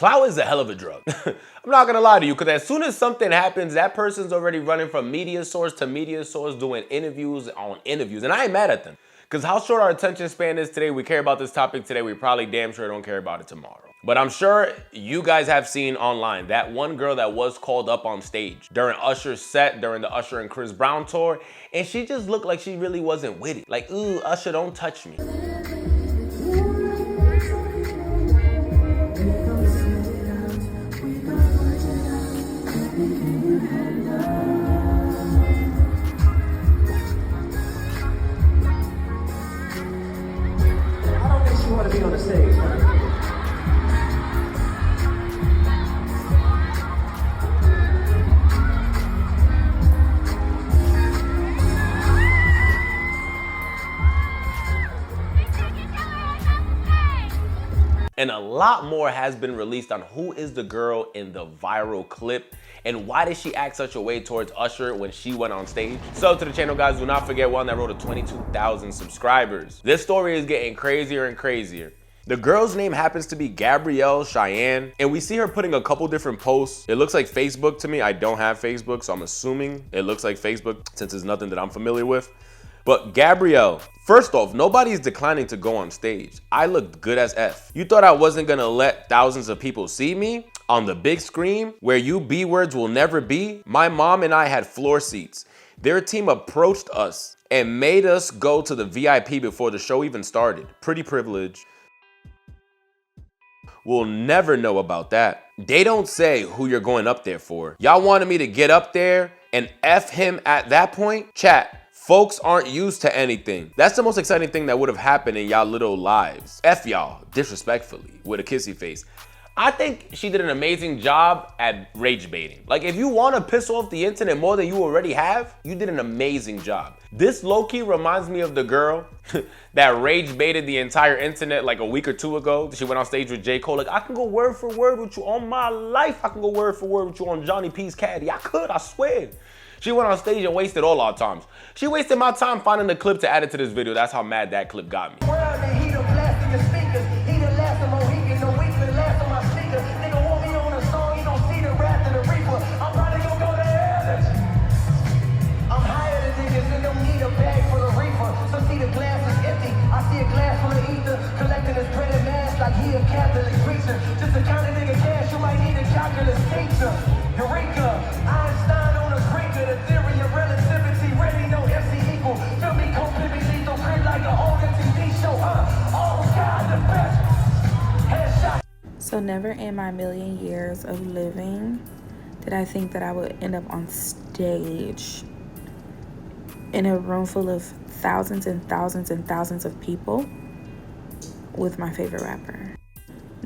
Clout is a hell of a drug. I'm not gonna lie to you, because as soon as something happens, that person's already running from media source to media source, doing interviews on interviews, and I ain't mad at them. Because how short our attention span is today, we care about this topic today, we probably damn sure don't care about it tomorrow. But I'm sure you guys have seen online that one girl that was called up on stage during Usher's set, during the Usher and Chris Brown tour, and she just looked like she really wasn't with it. Like, ooh, Usher, don't touch me. Want to be on the stage, right? And a lot more has been released on who is the girl in the viral clip and why did she act such a way towards Usher when she went on stage. So to the channel, guys, do not forget one that wrote to 22,000 subscribers. This story is getting crazier and crazier. The girl's name happens to be Gabrielle Cheyenne, and we see her putting a couple different posts. It looks like Facebook to me. I don't have Facebook, so I'm assuming it looks like Facebook since it's nothing that I'm familiar with. But Gabrielle, first off, nobody's declining to go on stage. I looked good as F. You thought I wasn't gonna let thousands of people see me on the big screen where you B-words will never be? My mom and I had floor seats. Their team approached us and made us go to the VIP before the show even started. Pretty privilege. We'll never know about that. They don't say who you're going up there for. Y'all wanted me to get up there and F him at that point? Chat. Folks aren't used to anything. That's the most exciting thing that would have happened in y'all little lives. F y'all, disrespectfully, with a kissy face. I think she did an amazing job at rage baiting. Like, if you want to piss off the internet more than you already have, you did an amazing job. This low-key reminds me of the girl that rage baited the entire internet like a week or two ago. She went on stage with J. Cole, like, I can go word for word with you on my life. I can go word for word with you on Johnny P's Caddy. I could, I swear. She went on stage and wasted all our times. She wasted my time finding the clip to add it to this video. That's how mad that clip got me. So never in my million years of living did I think that I would end up on stage in a room full of thousands and thousands and thousands of people with my favorite rapper.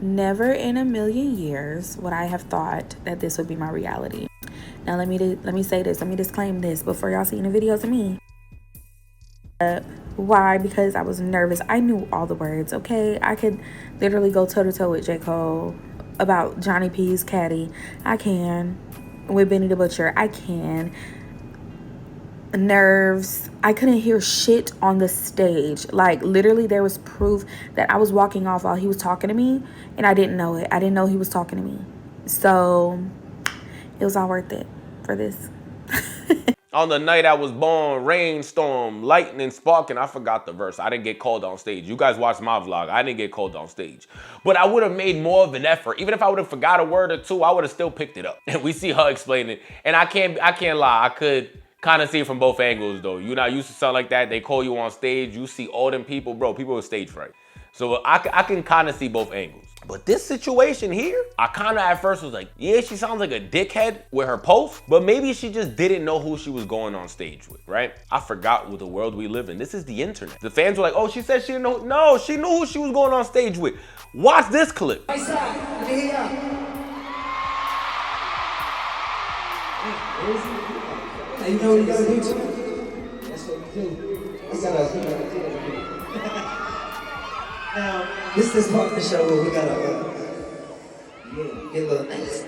Never in a million years would I have thought that this would be my reality. Now let me say this, let me disclaim this before y'all see the videos of me. Why? Because I was nervous. I knew all the words, okay? I could literally go toe-to-toe with J. Cole about Johnny P's Caddy. I can. With Benny the Butcher, I can. Nerves. I couldn't hear shit on the stage. Like, literally, there was proof that I was walking off while he was talking to me, and I didn't know it. I didn't know he was talking to me. So, it was all worth it for this. On the night I was born, rainstorm, lightning sparking. I forgot the verse. I didn't get called on stage. You guys watched my vlog. I didn't get called on stage. But I would have made more of an effort. Even if I would have forgot a word or two, I would have still picked it up. And we see her explain it. And I can't lie. I could kind of see it from both angles, though. You're not used to something like that. They call you on stage. You see all them people. Bro, people with stage fright. So I can kind of see both angles. But this situation here, I kind of at first was like, yeah, she sounds like a dickhead with her post, but maybe she just didn't know who she was going on stage with, right? I forgot what the world we live in. This is the internet. The fans were like, oh, she said she didn't know. No, she knew who she was going on stage with. Watch this clip. You know what you gotta do too? That's what we do. That's what I do. Now, this is part of the show where we gotta get a little nice.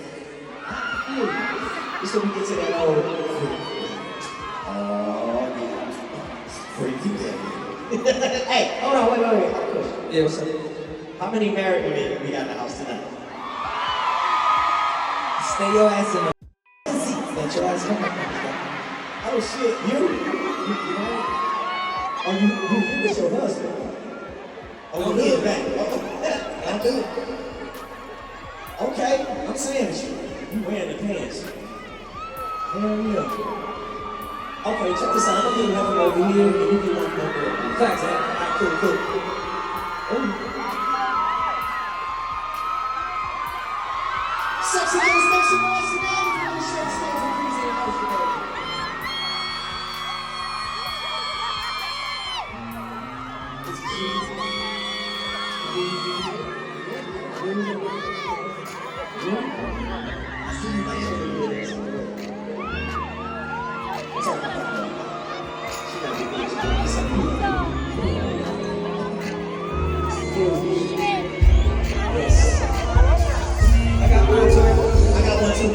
Just so we get to that old freaky. Hey, hold on, wait. Yeah, what's up? How many married women we got in the house tonight? Stay your ass in the seat. Let your ass come. Oh shit, you it's your husband. Oh, you get back. Don't do it. Okay, I'm saying you wearing the pants. Hell yeah. Okay, check this out. I'm gonna have him over here and you can walk over there. Facts, man. Alright, cool. Oh. Sexy girls, make some noise tonight. If you want to share the stage with Breezy and Usher, baby. It's cute. I see you like it. What's up? She gotta be good. Yes. I got one too.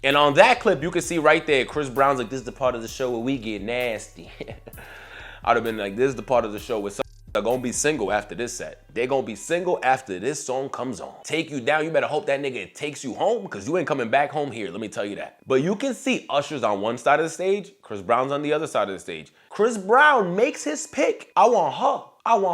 And on that clip, you can see right there, Chris Brown's like, this is the part of the show where we get nasty. I'd have been like, this is the part of the show where some are gonna be single after this set. They're gonna be single after this song comes on. Take you down, you better hope that nigga takes you home, because you ain't coming back home here, let me tell you that. But you can see Usher's on one side of the stage, Chris Brown's on the other side of the stage. Chris Brown makes his pick. I want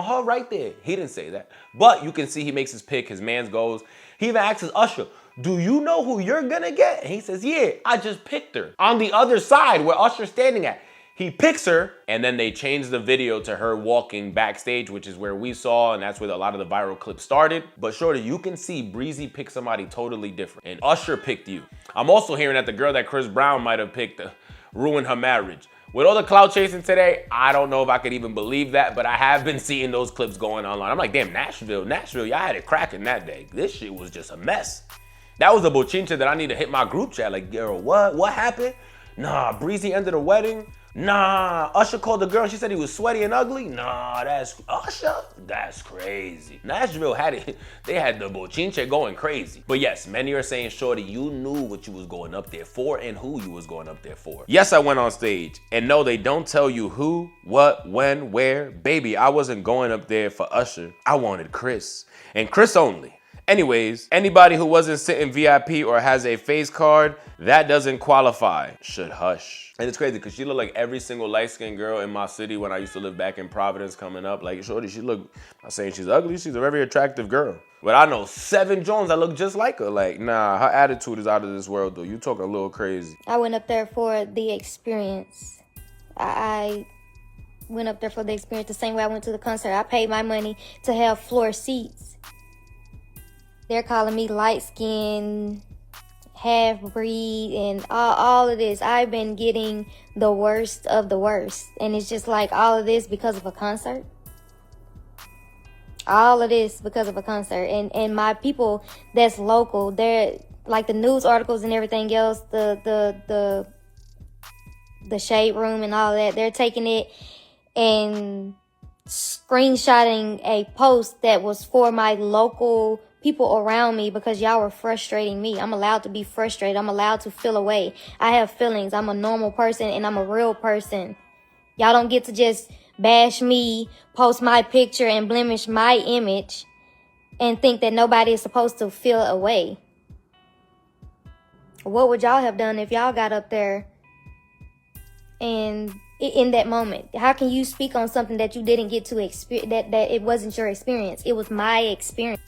her right there. He didn't say that. But you can see he makes his pick, his man goes. He even asks Usher, do you know who you're gonna get? And he says, yeah, I just picked her. On the other side where Usher's standing at, he picks her, and then they change the video to her walking backstage, which is where we saw, and that's where a lot of the viral clips started. But shorty, you can see Breezy picked somebody totally different, and Usher picked you. I'm also hearing that the girl that Chris Brown might have picked ruined her marriage. With all the clout chasing today, I don't know if I could even believe that, but I have been seeing those clips going online. I'm like, damn, Nashville, y'all had it cracking that day. This shit was just a mess. That was a bochincha that I need to hit my group chat. Like, girl, what happened? Nah, Breezy ended the wedding. Nah, Usher called the girl and she said he was sweaty and ugly. Nah, that's Usher? That's crazy. Nashville had it. They had the bochincha going crazy. But yes, many are saying, shorty, you knew what you was going up there for and who you was going up there for. Yes, I went on stage. And no, they don't tell you who, what, when, where. Baby, I wasn't going up there for Usher. I wanted Chris. And Chris only. Anyways, anybody who wasn't sitting VIP or has a face card, that doesn't qualify. Should hush. And it's crazy because she looked like every single light-skinned girl in my city when I used to live back in Providence coming up. Like, shorty, she looked, I'm not saying she's ugly, she's a very attractive girl. But I know 7 Jones that look just like her. Like, nah, her attitude is out of this world though. You talking a little crazy. I went up there for the experience. I went up there for the experience the same way I went to the concert. I paid my money to have floor seats. They're calling me light-skinned, half-breed, and all of this. I've been getting the worst of the worst. And it's just like all of this because of a concert. All of this because of a concert. And my people that's local, they're like the news articles and everything else, the shade room and all that, they're taking it and screenshotting a post that was for my local people around me because y'all were frustrating me. I'm allowed to be frustrated. I'm allowed to feel away. I have feelings. I'm a normal person and I'm a real person. Y'all don't get to just bash me, post my picture and blemish my image and think that nobody is supposed to feel away. What would y'all have done if y'all got up there and in that moment? How can you speak on something that you didn't get to experience, that it wasn't your experience? It was my experience.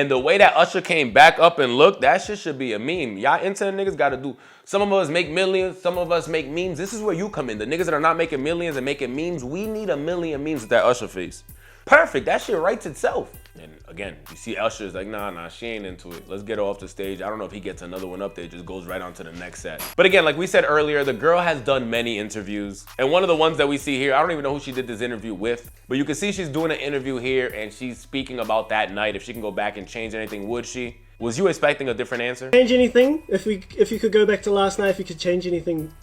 And the way that Usher came back up and looked, that shit should be a meme. Y'all internet niggas gotta do. Some of us make millions, some of us make memes. This is where you come in. The niggas that are not making millions and making memes, we need a million memes with that Usher face. Perfect, that shit writes itself. And again, you see Usher's like, nah, she ain't into it. Let's get her off the stage. I don't know if he gets another one up there, just goes right on to the next set. But again, like we said earlier, the girl has done many interviews. And one of the ones that we see here, I don't even know who she did this interview with, but you can see she's doing an interview here and she's speaking about that night. If she can go back and change anything, would she? Was you expecting a different answer? Change anything? If you could go back to last night, if you could change anything,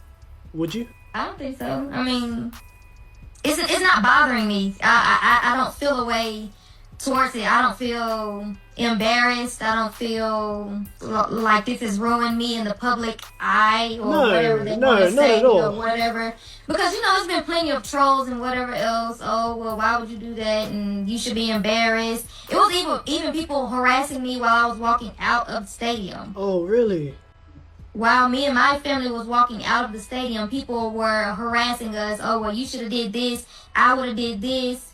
would you? I don't think so. I mean, it's not bothering me. I don't feel a way towards it. I don't feel embarrassed. I don't feel like this has ruined me in the public eye or whatever they want to say or whatever. Because, you know, there's been plenty of trolls and whatever else. Oh, well, why would you do that? And you should be embarrassed. It was even people harassing me while I was walking out of the stadium. Oh, really? While me and my family was walking out of the stadium, people were harassing us. Oh, well, you should have did this. I would have did this.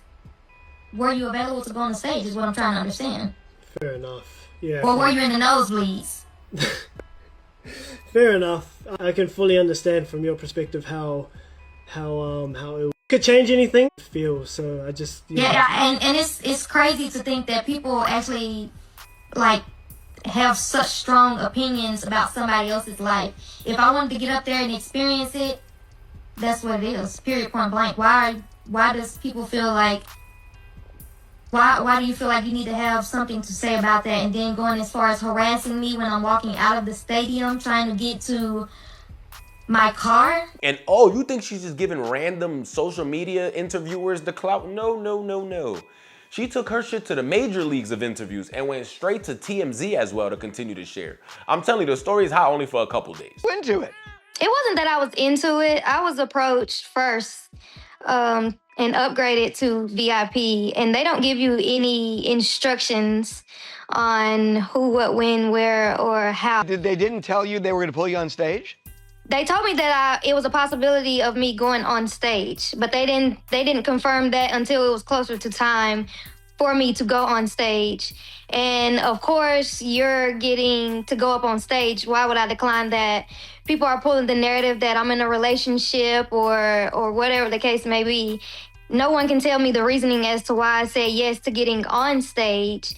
Were you available to go on the stage is what I'm trying to understand. Fair enough. Yeah. Or were you in the nosebleeds? Fair enough. I can fully understand from your perspective how it could change anything. Feel so. I just yeah, and it's crazy to think that people actually like have such strong opinions about somebody else's life. If I wanted to get up there and experience it, that's what it is. Period. Point blank. Why does people feel like? Why do you feel like you need to have something to say about that? And then going as far as harassing me when I'm walking out of the stadium trying to get to my car? And oh, you think she's just giving random social media interviewers the clout? No. She took her shit to the major leagues of interviews and went straight to TMZ as well to continue to share. I'm telling you, the story is hot only for a couple days. Into it. It wasn't that I was into it. I was approached first and upgraded to VIP, and they don't give you any instructions on who, what, when, where, or how. They didn't tell you they were going to pull you on stage? They told me that it was a possibility of me going on stage, but they didn't confirm that until it was closer to time for me to go on stage. And of course, you're getting to go up on stage. Why would I decline that? People are pulling the narrative that I'm in a relationship or whatever the case may be. No one can tell me the reasoning as to why I said yes to getting on stage.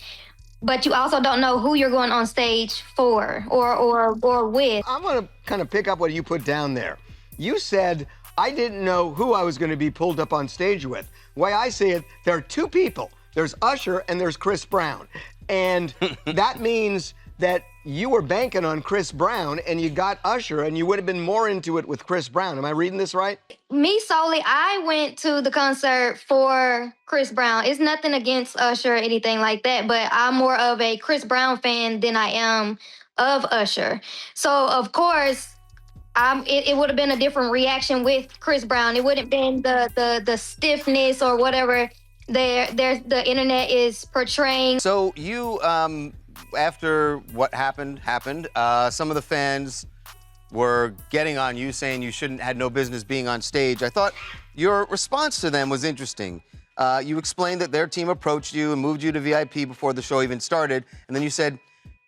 But you also don't know who you're going on stage for or with. I'm going to kind of pick up what you put down there. You said, I didn't know who I was going to be pulled up on stage with. The way I see it, there are two people. There's Usher and there's Chris Brown. And that means that you were banking on Chris Brown and you got Usher and you would have been more into it with Chris Brown. Am I reading this right? Me solely, I went to the concert for Chris Brown. It's nothing against Usher or anything like that, but I'm more of a Chris Brown fan than I am of Usher. So, of course, it would have been a different reaction with Chris Brown. It wouldn't have been the stiffness or whatever the internet is portraying. So you, after what happened, some of the fans were getting on you, saying you had no business being on stage. I thought your response to them was interesting. You explained that their team approached you and moved you to VIP before the show even started, and then you said,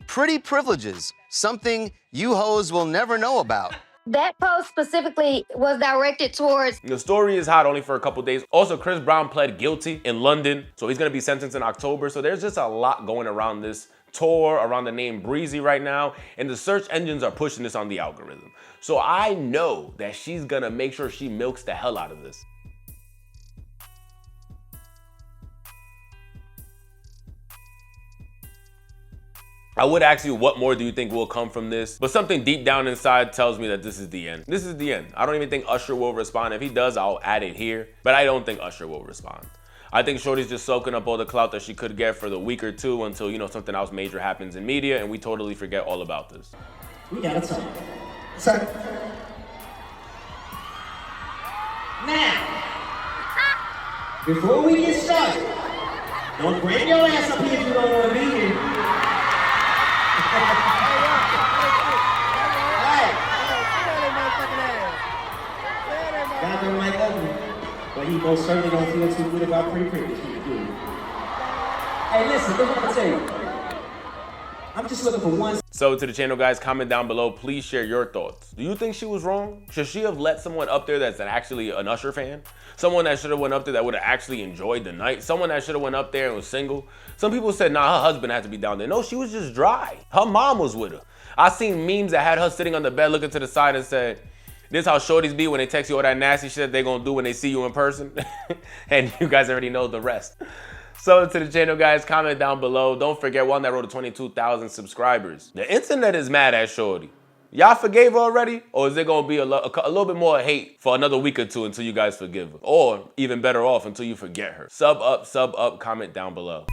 pretty privileges, something you hoes will never know about. That post specifically was directed towards... The story is hot only for a couple days. Also, Chris Brown pled guilty in London, so he's gonna be sentenced in October. So there's just a lot going around this tour, around the name Breezy right now, and the search engines are pushing this on the algorithm. So I know that she's gonna make sure she milks the hell out of this. I would ask you, what more do you think will come from this? But something deep down inside tells me that this is the end. This is the end. I don't even think Usher will respond. If he does, I'll add it here. But I don't think Usher will respond. I think Shorty's just soaking up all the clout that she could get for the week or two until, you know, something else major happens in media and we totally forget all about this. We gotta talk. Sir. Now, before we get started, don't bring your ass up here if you don't want to be here. Got the mic open, but he most certainly don't feel too good about pretty privilege. Hey, listen, look what I'm gonna tell you. I'm just looking for one. So to the channel, guys, comment down below. Please share your thoughts. Do you think she was wrong? Should she have let someone up there that's actually an Usher fan? Someone that should have went up there that would have actually enjoyed the night? Someone that should have went up there and was single? Some people said, nah, her husband had to be down there. No, she was just dry. Her mom was with her. I seen memes that had her sitting on the bed looking to the side and said, this how shorties be when they text you all that nasty shit they gonna do when they see you in person. And you guys already know the rest. So to the channel, guys, comment down below. Don't forget, we're on that road to 22,000 subscribers. The internet is mad at shorty. Y'all forgave her already? Or is there gonna be a little bit more hate for another week or two until you guys forgive her? Or even better off, until you forget her? Sub up, comment down below.